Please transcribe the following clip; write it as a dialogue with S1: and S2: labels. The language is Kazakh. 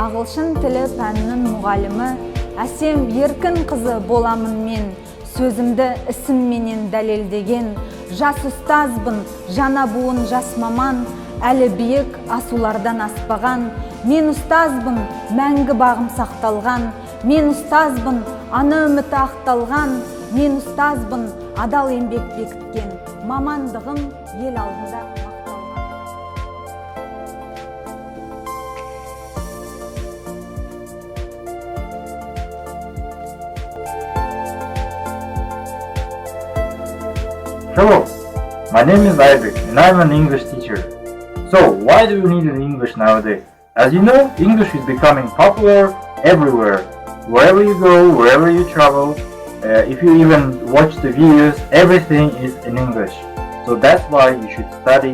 S1: ағылшын тілі пәнінің мұғалімі, әсем еркін қызы боламын мен, сөзімді ісімменен дәлелдеген, жас ұстазбын, жана буын жас маман, әлі биік асулардан аспаған, мен ұстазбын, мәңгі бағым сақталған, мен ұстазбын, ана үміті ақталған, мен ұстазбын, адал еңбек бекіткен, мамандығым ел алдында мақталған.
S2: Hello, my name is Isaac and I'm an English teacher. So, why do we need an English nowadays? As you know, English is becoming popular everywhere. Wherever you go, wherever you travel, if you even watch the videos, everything is in English. So that's why you should study